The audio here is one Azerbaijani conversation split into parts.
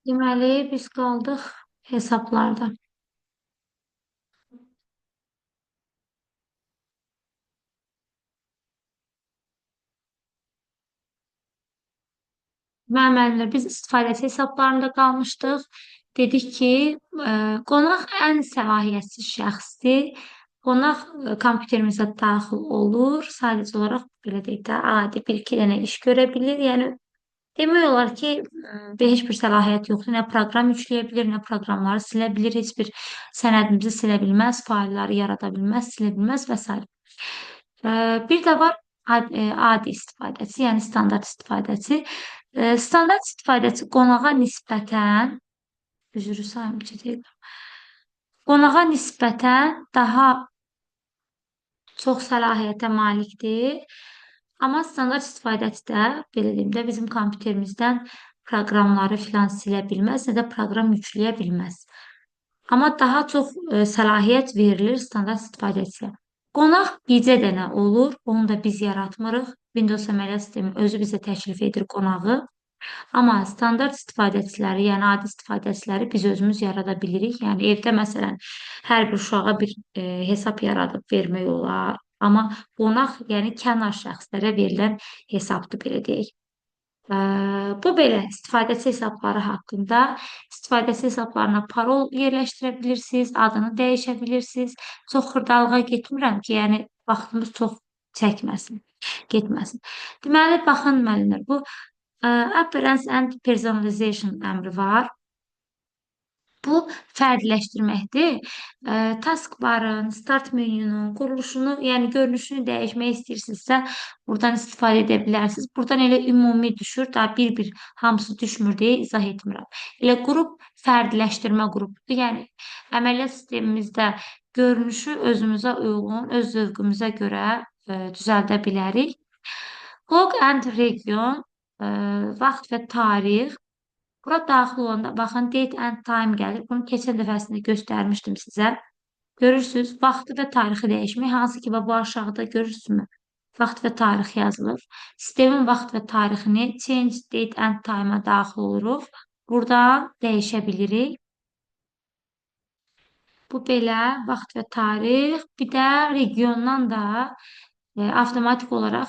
Deməli, biz qaldıq hesablarda. Müəllimlər, biz istifadəçi hesablarında qalmışdıq. Dedik ki, qonaq ən səlahiyyətsiz şəxsdir. Qonaq kompüterimizə daxil olur. Sadəcə olaraq belə deyək də, adi bir-iki dənə iş görə bilir. Yəni demək olar ki, heç bir səlahiyyət yoxdur. Nə proqram yükləyə bilir, nə proqramları silə bilir, heç bir sənədimizi silə bilməz, faylları yarada bilməz, silə bilməz və s. Bir də var adi istifadəçi, yəni standart istifadəçi. Standart istifadəçi qonağa nisbətən, üzrü sayımçı deyil, qonağa nisbətən daha çox səlahiyyətə malikdir. Amma standart istifadəçidə, belə deyim də, bizim kompüterimizdən proqramları filan silə bilməz, nə də proqram yükləyə bilməz. Amma daha çox səlahiyyət verilir standart istifadəçiyə. Qonaq bircə dənə olur, onu da biz yaratmırıq. Windows əməliyyat sistemi özü bizə təklif edir qonağı. Amma standart istifadəçiləri, yəni adi istifadəçiləri biz özümüz yarada bilirik. Yəni evdə məsələn hər bir uşağa bir hesab yaradıb vermək olar. Amma qonaq, yəni kənar şəxslərə verilən hesabdır belə deyək. Bu belə istifadəçi hesabları haqqında. İstifadəçi hesablarına parol yerləşdirə bilirsiniz, adını dəyişə bilirsiniz. Çox xırdalığa getmirəm ki, yəni vaxtımız çox çəkməsin, getməsin. Deməli, baxın müəllimlər, bu appearance and personalization əmri var. Bu fərdləşdirməkdir. Taskbarın, start menünün quruluşunu, yəni görünüşünü dəyişmək istəyirsinizsə, buradan istifadə edə bilərsiniz. Buradan elə ümumi düşür, daha bir-bir hamısı düşmür deyə izah etmirəm. Elə qrup fərdləşdirmə qrupudur. Yəni əməliyyat sistemimizdə görünüşü özümüzə uyğun, öz zövqümüzə görə düzəldə bilərik. Clock and region, vaxt və tarix. Bura daxil olanda, baxın, date and time gəlir. Bunu keçən dəfəsində göstərmişdim sizə. Görürsünüz, vaxtı və tarixi dəyişmək. Hansı ki, bu aşağıda görürsünüzmü? Vaxt və tarix yazılır. Sistemin vaxt və tarixini change date and time-a daxil oluruq. Buradan dəyişə bilirik. Bu belə vaxt və tarix. Bir də regiondan da avtomatik olaraq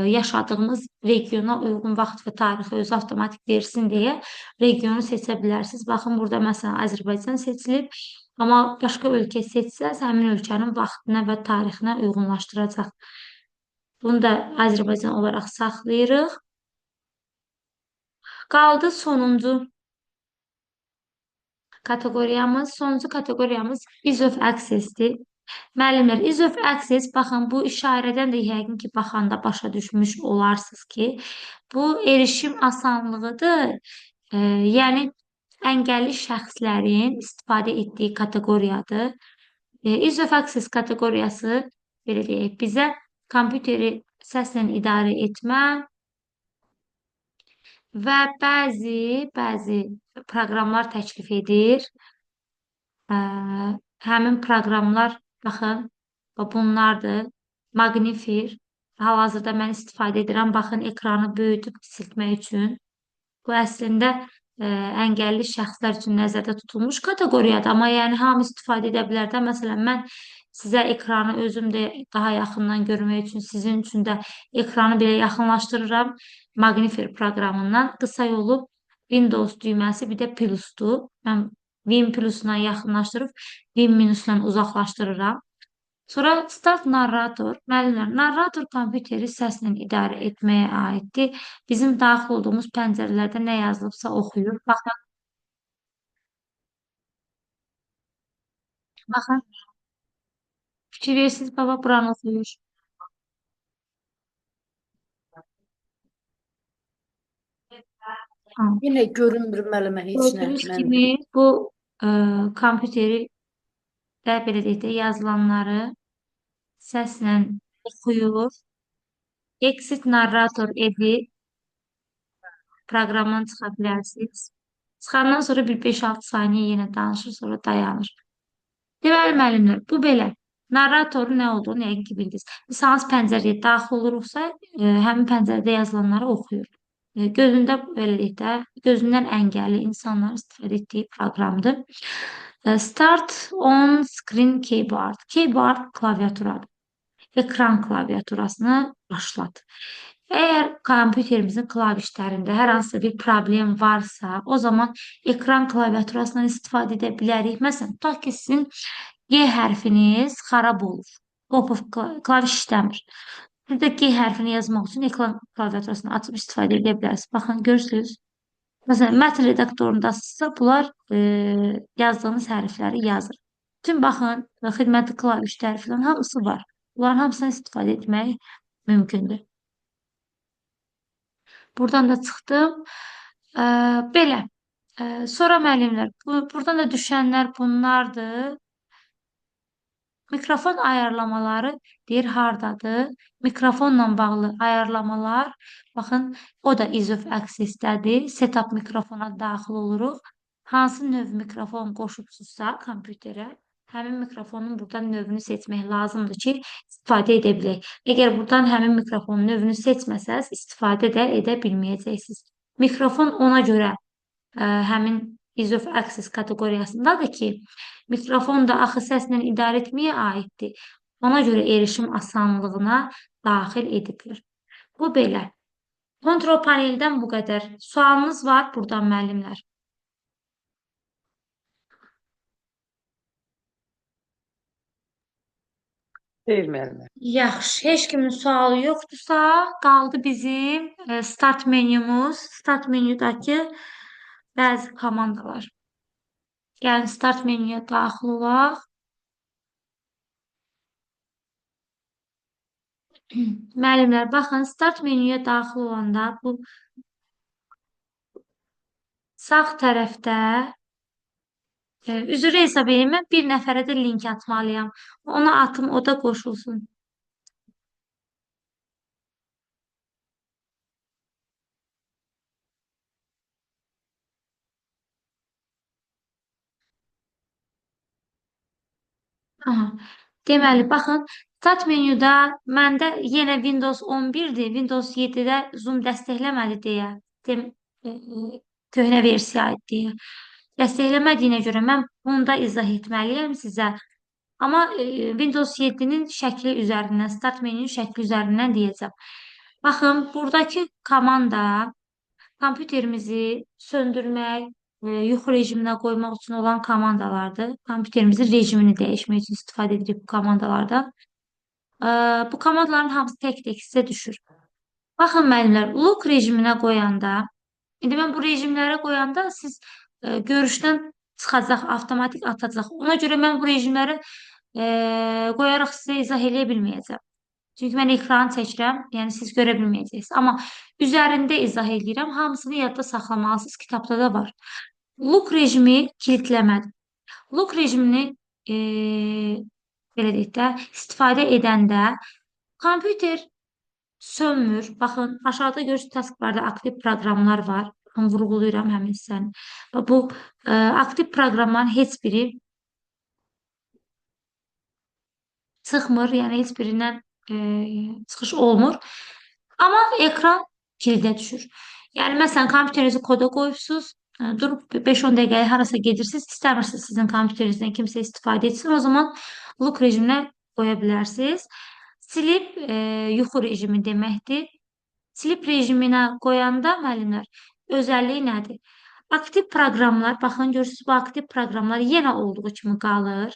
yaşadığımız regiona uyğun vaxt və tarixi özü avtomatik versin deyə regionu seçə bilərsiniz. Baxın, burada məsələn Azərbaycan seçilib, amma başqa ölkə seçsəz, həmin ölkənin vaxtına və tarixinə uyğunlaşdıracaq. Bunu da Azərbaycan olaraq saxlayırıq. Qaldı sonuncu kateqoriyamız. Sonuncu kateqoriyamız ease of access-dir. Müəllimlər, ease of access, baxın, bu işarədən də yəqin ki, baxanda başa düşmüş olarsınız ki, bu erişim asanlığıdır. Yəni, əngəlli şəxslərin istifadə etdiyi kateqoriyadır. Ease of access kateqoriyası, belə deyək, bizə kompüteri səslə idarə etmə və bəzi proqramlar təklif edir. Həmin proqramlar, baxın, bunlardır. Magnifir. Hal-hazırda mən istifadə edirəm. Baxın, ekranı böyüdüb kiçiltmək üçün. Bu əslində əngəlli şəxslər üçün nəzərdə tutulmuş kateqoriyadır. Amma yəni hamı istifadə edə bilər də. Məsələn, mən sizə ekranı özüm də daha yaxından görmək üçün, sizin üçün də ekranı belə yaxınlaşdırıram. Magnifir proqramından qısa yolu Windows düyməsi, bir də plusdur. Mən Win plusuna yaxınlaşdırıb Win minusla uzaqlaşdırıram. Sonra start narrator. Müəllimlər, narrator kompüteri səslə idarə etməyə aiddir. Bizim daxil olduğumuz pəncərələrdə nə yazılıbsa oxuyur. Baxın, fikir verirsiniz, baba buranı oxuyur. Ha. Yine görünmür müəllimə heç nə. Gördüyünüz Mən kimi bu kompüteri də belə deyək də yazılanları səslə oxuyur. Exit narrator edib proqramdan çıxa bilərsiniz. Çıxandan sonra bir 5-6 saniyə yenə danışır, sonra dayanır. Deməli, müəllimlər, bu belə. Narratorun nə olduğunu yəqin ki, bildiniz. Biz hansı pəncərəyə daxil oluruqsa, həmin pəncərədə yazılanları oxuyur. gözündə belə deyək də, gözündən əngəlli insanların istifadə etdiyi proqramdır. Start on screen keyboard. Keyboard klaviaturadır. Ekran klaviaturasını başlat. Əgər kompüterimizin klavişlərində hər hansı bir problem varsa, o zaman ekran klaviaturasından istifadə edə bilərik. Məsələn, tutaq ki, sizin G hərfiniz xarab olur. Pop-up klaviş işləmir. Siz də G hərfini yazmaq üçün ekran klaviaturasını açıb istifadə edə bilərsiniz. Baxın, görürsünüz. Məsələn, mətn redaktorundasınızsa, bunlar yazdığınız hərfləri yazır. Bütün baxın, xidməti klavişləri falan hamısı var. Bunların hamısından istifadə etmək mümkündür. Buradan da çıxdım. Belə. Sonra müəllimlər, buradan da düşənlər bunlardır. Mikrofon ayarlamaları deyir hardadır? Mikrofonla bağlı ayarlamalar. Baxın, o da is of access-dədir. Setup mikrofona daxil oluruq. Hansı növ mikrofon qoşubsuzsa kompüterə, həmin mikrofonun buradan növünü seçmək lazımdır ki, istifadə edə bilək. Əgər buradan həmin mikrofonun növünü seçməsəz, istifadə də edə bilməyəcəksiniz. Mikrofon ona görə həmin is of access kateqoriyasındadır ki, mikrofon da axı səslə idarə etməyə aiddir. Ona görə erişim asanlığına daxil edilir. Bu belə. Kontrol paneldən bu qədər. Sualınız var buradan müəllimlər. Deyil müəllimə. Yaxşı, heç kimin sualı yoxdursa, qaldı bizim start menümüz. Start menüdəki bəzi komandalar. Yəni start menüyə daxil olaq. Müəllimlər, baxın, start menüyə daxil olanda bu sağ tərəfdə üzrə hesab edin, mən bir nəfərə də link atmalıyam. Ona atım, o da qoşulsun. Aha. Deməli, baxın, start menüdə məndə yenə Windows 11-dir. Windows 7-də Zoom dəstəkləmədi deyə. Köhnə versiya aid deyə. Dəstəkləmədiyinə görə mən bunu da izah etməliyəm sizə. Amma Windows 7-nin şəkli üzərindən, start menünün şəkli üzərindən deyəcəm. Baxın, buradakı komanda kompüterimizi söndürmək, yuxu rejiminə qoymaq üçün olan komandalardır. Kompüterimizin rejimini dəyişmək üçün istifadə edirik bu komandalardan. Bu komandaların hamısı tək-tək sizə düşür. Baxın müəllimlər, look rejiminə qoyanda, indi mən bu rejimlərə qoyanda siz görüşdən çıxacaq, avtomatik atacaq. Ona görə mən bu rejimləri qoyaraq sizə izah eləyə bilməyəcəm. Çünki mən ekranı çəkirəm, yəni siz görə bilməyəcəksiniz. Amma üzərində izah edirəm, hamısını yadda saxlamalısınız, kitabda da var. Look rejimi kilitləmədir. Look rejimini belə deyək də, istifadə edəndə kompüter sönmür. Baxın, aşağıda görürsünüz taskbarda aktiv proqramlar var. Baxın, vurğulayıram həmin hissəni. Bu aktiv proqramların heç biri çıxmır, yəni heç birindən çıxış olmur. Amma ekran kildə düşür. Yəni, məsələn, kompüterinizi koda qoyubsuz, durub 5-10 dəqiqəyə harasa gedirsiniz, istəmirsiniz sizin kompüterinizdən kimsə istifadə etsin, o zaman look rejiminə qoya bilərsiniz. Silib yuxu rejimi deməkdir. Silib rejiminə qoyanda, müəllimlər, özəlliyi nədir? Aktiv proqramlar, baxın, görürsünüz, bu aktiv proqramlar yenə olduğu kimi qalır,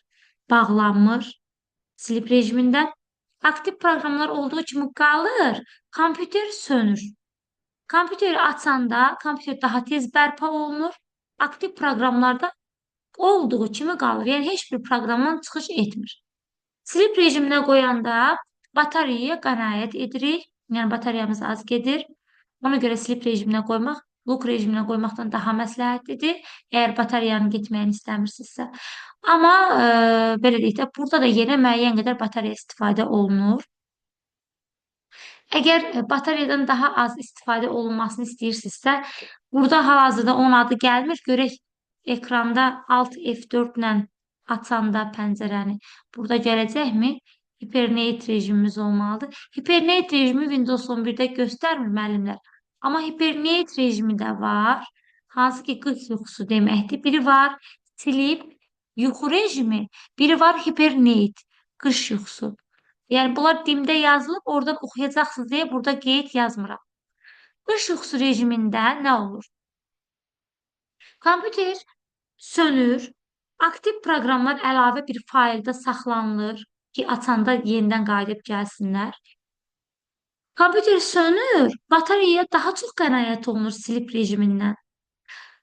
bağlanmır. Silib rejimində aktiv proqramlar olduğu kimi qalır, kompüter sönür. Kompüteri açanda kompüter daha tez bərpa olunur, aktiv proqramlarda olduğu kimi qalır. Yəni, heç bir proqramdan çıxış etmir. Silib rejiminə qoyanda batariyaya qənaət edirik. Yəni, batariyamız az gedir. Ona görə silib rejiminə qoymaq, look rejiminə qoymaqdan daha məsləhətlidir, əgər batariyanın getməyini istəmirsinizsə. Amma belə deyək də, burada da yenə müəyyən qədər batariya istifadə olunur. Əgər batariyadan daha az istifadə olunmasını istəyirsinizsə, burada hal-hazırda onun adı gəlmir. Görək ekranda Alt F4 ilə açanda pəncərəni burada gələcəkmi? Hibernate rejimimiz olmalıdır. Hibernate rejimi Windows 11-də göstərmir müəllimlər. Amma hibernate rejimi də var. Hansı ki, qış yuxusu deməkdir. Biri var sleep yuxu rejimi, biri var hibernate qış yuxusu. Yəni bunlar dimdə yazılıb, oradan oxuyacaqsınız deyə burada qeyd yazmıram. Qış yuxusu rejimində nə olur? Kompüter sönür, aktiv proqramlar əlavə bir faylda saxlanılır ki, açanda yenidən qayıdıb gəlsinlər. Kompüter sönür, bataryaya daha çox qənaət olunur silip rejimindən.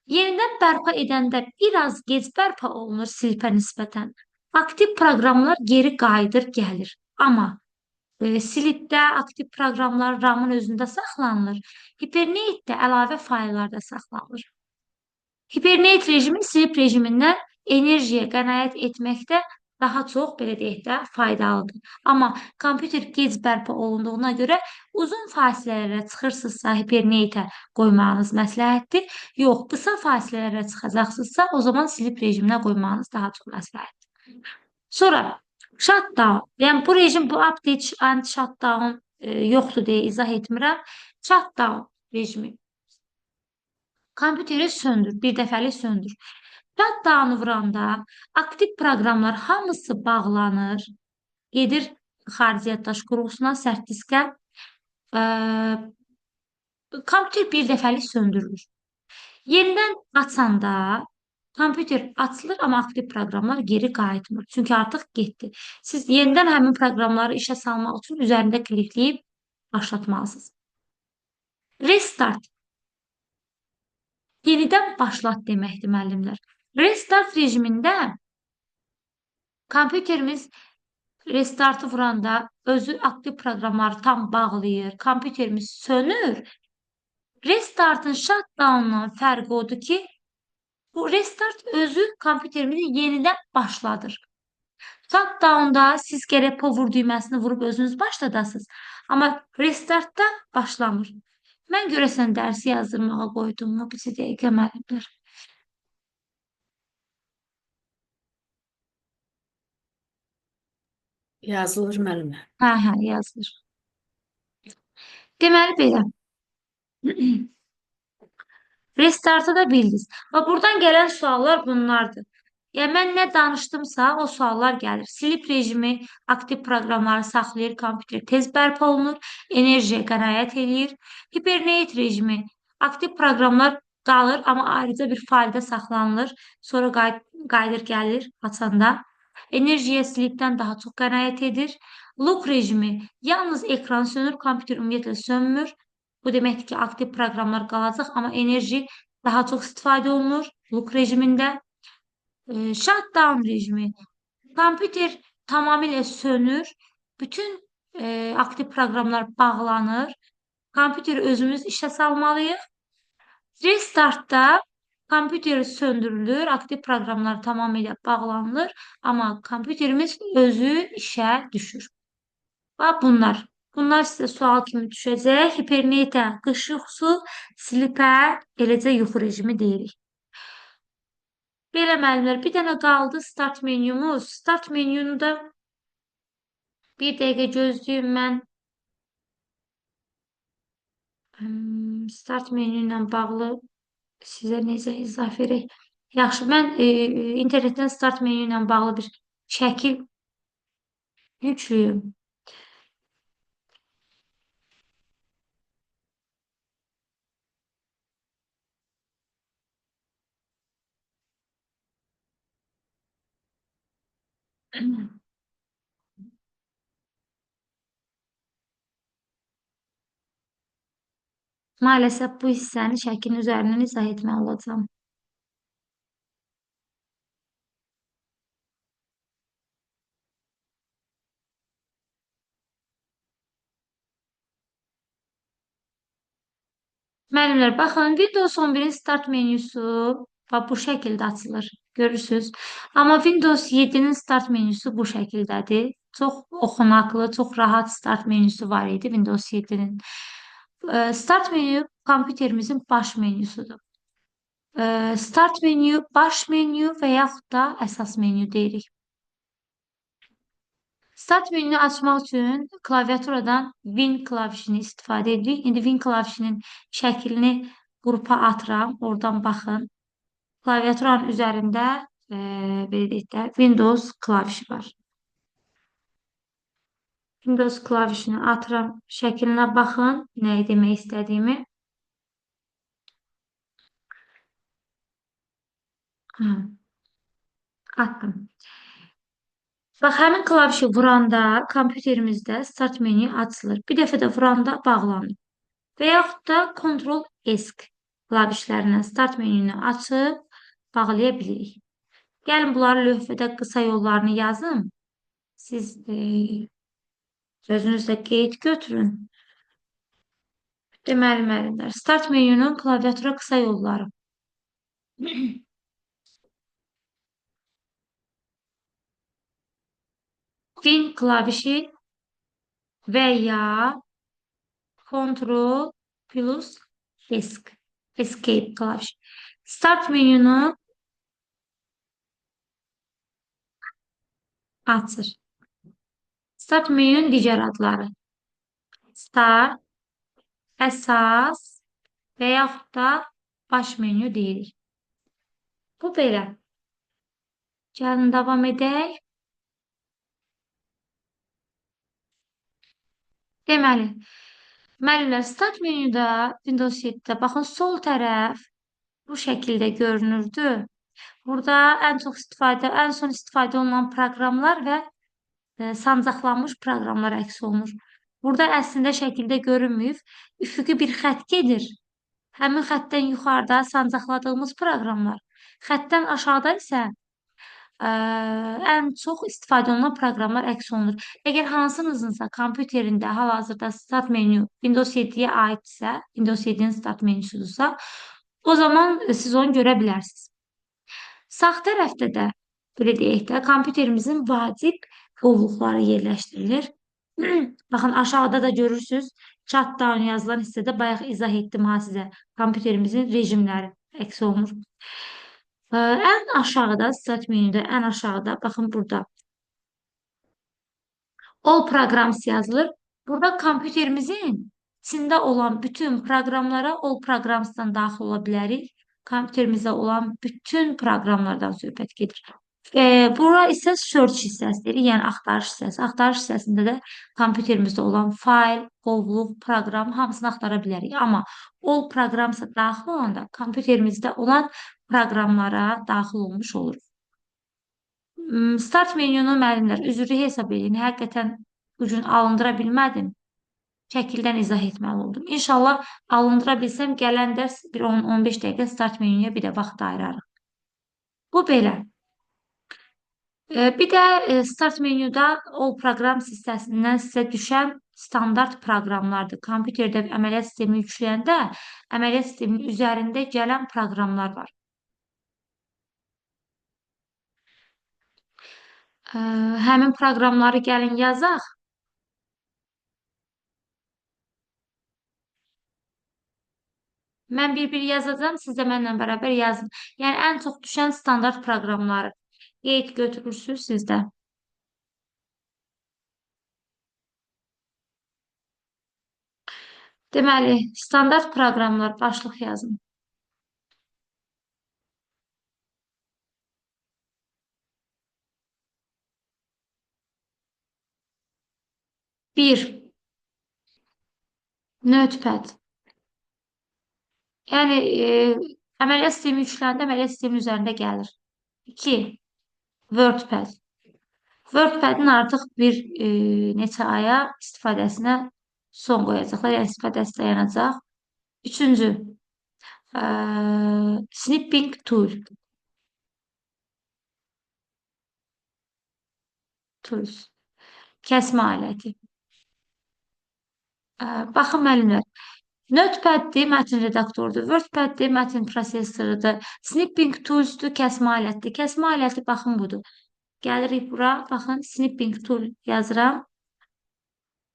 Yenidən bərpa edəndə biraz gec bərpa olunur silipə nisbətən. Aktiv proqramlar geri qayıdır, gəlir. Amma silipdə aktiv proqramlar RAM-ın özündə saxlanılır. Hibernate-də əlavə fayllarda saxlanılır. Hibernate rejimi silip rejimindən enerjiyə qənaət etməkdə daha çox, belə deyək də, faydalıdır. Amma kompüter gec bərpa olunduğuna görə uzun fasilələrə çıxırsınızsa hibernate qoymağınız məsləhətdir. Yox, qısa fasilələrə çıxacaqsınızsa, o zaman silip rejiminə qoymağınız daha çox məsləhətdir. Sonra shutdown, yəni bu rejim, bu update anti-shutdown yoxdur deyə izah etmirəm. Shutdown rejimi. Kompüteri söndür, bir dəfəlik söndür. Shutdown vuranda aktiv proqramlar hamısı bağlanır, gedir xarici yaddaş qurğusuna, sərt diskə. Kompüter bir dəfəlik söndürülür. Yenidən açanda kompüter açılır, amma aktiv proqramlar geri qayıtmır. Çünki artıq getdi. Siz yenidən həmin proqramları işə salmaq üçün üzərində klikləyib başlatmalısınız. Restart. Yenidən başlat deməkdir, müəllimlər. Restart rejimində kompüterimiz restartı vuranda özü aktiv proqramları tam bağlayır, kompüterimiz sönür. Restartın shutdown'dan fərqi odur ki, bu restart özü kompüterimizi yenidən başladır. Shutdown'da siz gərək power düyməsini vurub özünüz başladasınız. Amma restartda başlamır. Mən görəsən dərsi yazdırmağa qoydum mu? Bir dəqiqə müəllimlər. Yazılır müəllimə. Hə, yazılır. Deməli belə. Restartı da bildiniz. Və buradan gələn suallar bunlardır. Yəni mən nə danışdımsa, o suallar gəlir. Silip rejimi aktiv proqramları saxlayır, kompüter tez bərpa olunur, enerjiyə qənaət eləyir. Hibernate rejimi aktiv proqramlar qalır, amma ayrıca bir faildə saxlanılır. Sonra qayıdır gəlir açanda. Enerjiyə silipdən daha çox qənaət edir. Lock rejimi yalnız ekran sönür, kompüter ümumiyyətlə sönmür. Bu deməkdir ki, aktiv proqramlar qalacaq, amma enerji daha çox istifadə olunur lock rejimində. Shutdown rejimi. Kompüter tamamilə sönür. Bütün aktiv proqramlar bağlanır. Kompüteri özümüz işə salmalıyıq. Restartda kompüter söndürülür. Aktiv proqramlar tamamilə bağlanılır. Amma kompüterimiz özü işə düşür. Və bunlar. Bunlar sizə sual kimi düşəcək. Hibernate qış yuxusu, slipə eləcə yuxu rejimi deyirik. Belə müəllimlər, bir dənə qaldı start menyumuz. Start menyunu da bir dəqiqə gözləyim mən. Start menyu ilə bağlı sizə necə izah verək? Yaxşı, mən internetdən start menyu ilə bağlı bir şəkil yüklüyüm. Maalesef bu hissəni şəklin üzərindən izah etməli olacağam. Müəllimlər, baxın, Windows 11-in start menyusu bu şəkildə açılır. Görürsünüz. Amma Windows 7-nin start menyusu bu şəkildədir. Çox oxunaqlı, çox rahat start menyusu var idi Windows 7-nin. Start menyu kompüterimizin baş menyusudur. Start menyu, baş menyu və yaxud da əsas menyu deyirik. Start menüsünü açmaq üçün klaviaturadan Win klavişini istifadə edirik. İndi Win klavişinin şəklini qrupa atıram. Oradan baxın. Klaviaturanın üzərində belə deyək də, Windows klavişi var. Windows klavişini atıram. Şəklinə baxın. Nəyi demək istədiyimi. Atdım. Bax, həmin klavişi vuranda kompüterimizdə start menü açılır. Bir dəfə də vuranda bağlanır. Və yaxud da Ctrl+S klavişlərindən start menünü açıb bağlaya bilirik. Gəlin bunları lövhədə qısa yollarını yazın. Siz özünüzdə qeyd götürün. Deməli, müəllimlər, start menünün klaviatura qısa yolları. Win klavişi və ya Ctrl+S Escape klavişi. Start menünü açır. Start menünün digər adları. Start, əsas və yaxud da baş menü deyirik. Bu belə. Gəlin davam edək. Deməli, müəllimlər, start menüdə Windows 7-də baxın, sol tərəf bu şəkildə görünürdü. Burada ən son istifadə olunan proqramlar və sancaqlanmış proqramlar əks olunur. Burada əslində şəkildə görünməyib, üfüqi bir xətt gedir. Həmin xəttdən yuxarıda sancaqladığımız proqramlar, xəttdən aşağıda isə ən çox istifadə olunan proqramlar əks olunur. Əgər hansınızınsa kompüterində hal-hazırda start menü Windows 7-yə aidsə, Windows 7-nin start menüsüdürsə, o zaman siz onu görə bilərsiniz. Sağ tərəfdə də, belə deyək də, kompüterimizin vacib qovluqları yerləşdirilir. Baxın, aşağıda da görürsünüz, chat-down yazılan hissədə bayaq izah etdim ha sizə, kompüterimizin rejimləri əks olunur. Ən aşağıda, start menüdə ən aşağıda, baxın burada. All Programs yazılır. Burada kompüterimizin içində olan bütün proqramlara All Programsdan daxil ola bilərik. Kompüterimizdə olan bütün proqramlardan söhbət gedir. Bura isə search hissəsidir, yəni axtarış hissəsi. Axtarış hissəsində də kompüterimizdə olan fayl, qovluq, proqram hamısını axtara bilərik. Amma All Programsa daxil olanda kompüterimizdə olan proqramlara daxil olmuş olur. Start menüünü müəllimlər üzrlü hesab edin. Həqiqətən bugün alındıra bilmədim. Şəkildən izah etməli oldum. İnşallah alındıra bilsəm, gələn dərs bir 10-15 dəqiqə start menüyə bir də vaxt ayırarıq. Bu belə. Bir də start menüdə All Programs hissəsindən sizə düşən standart proqramlardır. Kompüterdə əməliyyat sistemini yükləyəndə əməliyyat sisteminin üzərində gələn proqramlar var. Həmin proqramları gəlin yazaq. Mən bir-bir yazacağım, siz də mənlə bərabər yazın. Yəni, ən çox düşən standart proqramları qeyd götürürsünüz sizdə. Deməli, standart proqramlar başlıq yazın. Bir, Notepad. Yəni, əməliyyat sistemi yükləndə əməliyyat sisteminin üzərində gəlir. 2, WordPad. WordPadin artıq bir neçə aya istifadəsinə son qoyacaqlar, yəni istifadəsi dayanacaq. Üçüncü, Snipping Tool. Tools. Kəsmə aləti. Baxın, müəllimlər. Notepad-dir, mətn redaktordur. WordPad-dir, mətn prosesorudur. Snipping Tools-dur, kəsmə alətdir. Kəsmə aləti, baxın, budur. Gəlirik bura, baxın, Snipping Tool yazıram.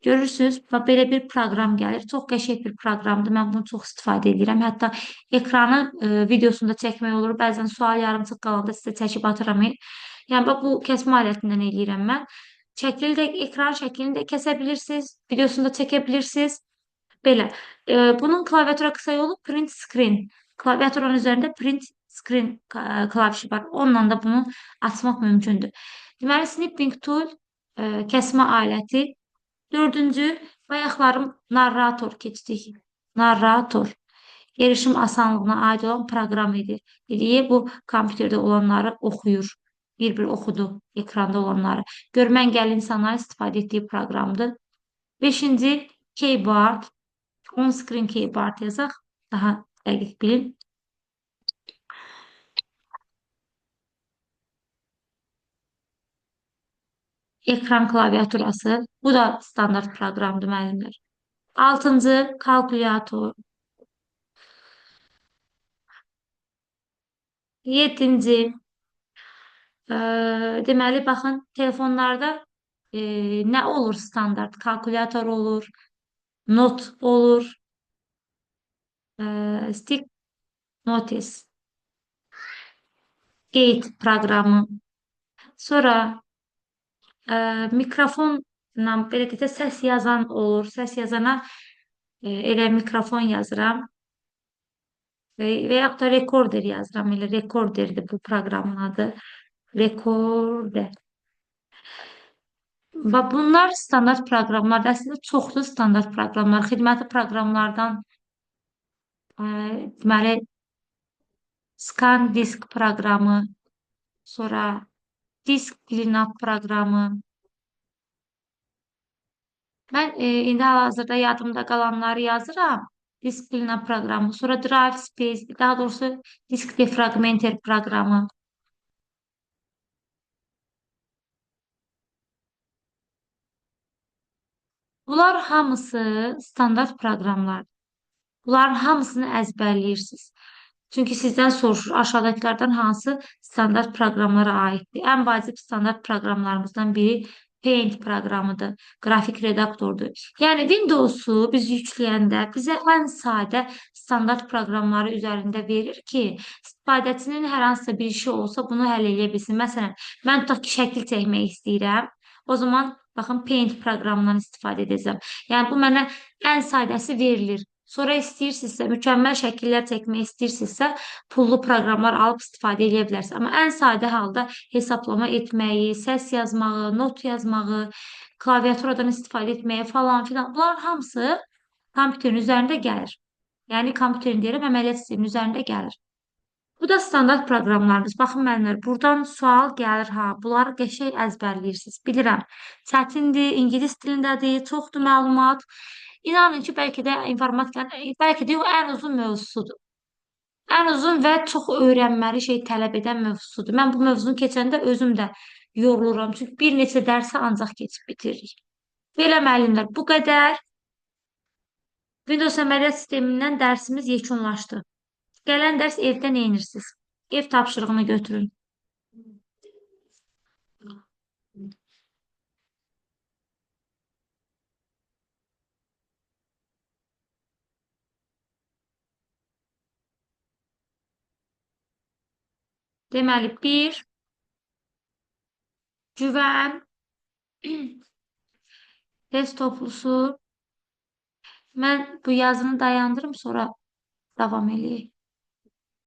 Görürsünüz, belə bir proqram gəlir. Çox qəşəng bir proqramdır. Mən bunu çox istifadə edirəm. Hətta ekranı videosunda çəkmək olur. Bəzən sual yarımçıq qalanda sizə çəkib atıram. Yəni, bu kəsmə alətindən eləyirəm mən. Şəklini də, ekran şəklini də kəsə bilirsiniz, videosunu da çəkə bilirsiniz. Belə. Bunun klaviatura qısa yolu print screen. Klaviaturanın üzərində print screen klavişi var. Onunla da bunu açmaq mümkündür. Deməli, snipping tool kəsmə aləti. Dördüncü, bayaqlarım narrator keçdik. Narrator. Erişim asanlığına aid olan proqram idi. Dediyi bu kompüterdə olanları oxuyur. Bir-bir oxudu ekranda olanları. Görmə engelli insanların istifadə etdiyi proqramdır. Beşinci, keyboard. On-screen keyboard yazaq. Daha dəqiq bilin. Ekran klaviaturası. Bu da standart proqramdır müəllimlər. Altıncı, kalkulyator. Yedinci, deməli, baxın, telefonlarda nə olur standart? Kalkulyator olur, not olur, stick notice, qeyd proqramı. Sonra mikrofonla belə deyək də səs yazan olur. Səs yazana elə mikrofon yazıram və yaxud da rekorder yazıram. Elə rekorderdir bu proqramın adı. Rekorder. Bunlar standart proqramlardır. Əslində çoxlu standart proqramlar, xidməti proqramlardan deməli scan disk proqramı, sonra disk cleanup proqramı. Mən indi hal-hazırda yadımda qalanları yazıram. Disk cleanup proqramı, sonra drive space, daha doğrusu disk defragmenter proqramı. Bunlar hamısı standart proqramlardır. Bunların hamısını əzbərləyirsiniz. Çünki sizdən soruşur, aşağıdakilərdən hansı standart proqramlara aiddir? Ən vacib standart proqramlarımızdan biri Paint proqramıdır, qrafik redaktordur. Yəni Windows'u biz yükləyəndə bizə ən sadə standart proqramları üzərində verir ki, istifadəçinin hər hansısa bir işi olsa bunu həll edə bilsin. Məsələn, mən tutaq ki, şəkil çəkmək istəyirəm. O zaman baxın Paint proqramından istifadə edəcəm. Yəni bu mənə ən sadəsi verilir. Sonra istəyirsinizsə, mükəmməl şəkillər çəkmək istəyirsinizsə, pullu proqramlar alıb istifadə edə bilərsiniz. Amma ən sadə halda hesablama etməyi, səs yazmağı, not yazmağı, klaviaturadan istifadə etməyi falan filan, bunlar hamısı kompüterin üzərində gəlir. Yəni kompüterin deyirəm, əməliyyat sisteminin üzərində gəlir. Bu da standart proqramlardır. Baxın müəllimlər, buradan sual gəlir ha. Bunları qəşəng əzbərləyirsiniz. Bilirəm. Çətindir, ingilis dilindədir, çoxdur məlumat. İnanın ki, bəlkə də informatikanın, bəlkə də ən uzun mövzusudur. Ən uzun və çox öyrənməli şey tələb edən mövzusudur. Mən bu mövzunu keçəndə özüm də yoruluram. Çünki bir neçə dərsi ancaq keçib bitiririk. Belə müəllimlər, bu qədər. Windows əməliyyat sistemindən dərsimiz yekunlaşdı. Gələn dərs evdə neyinirsiniz? Ev tapşırığını götürün. Deməli, bir, güvən, test toplusu. Mən bu yazını dayandırım, sonra davam eləyək.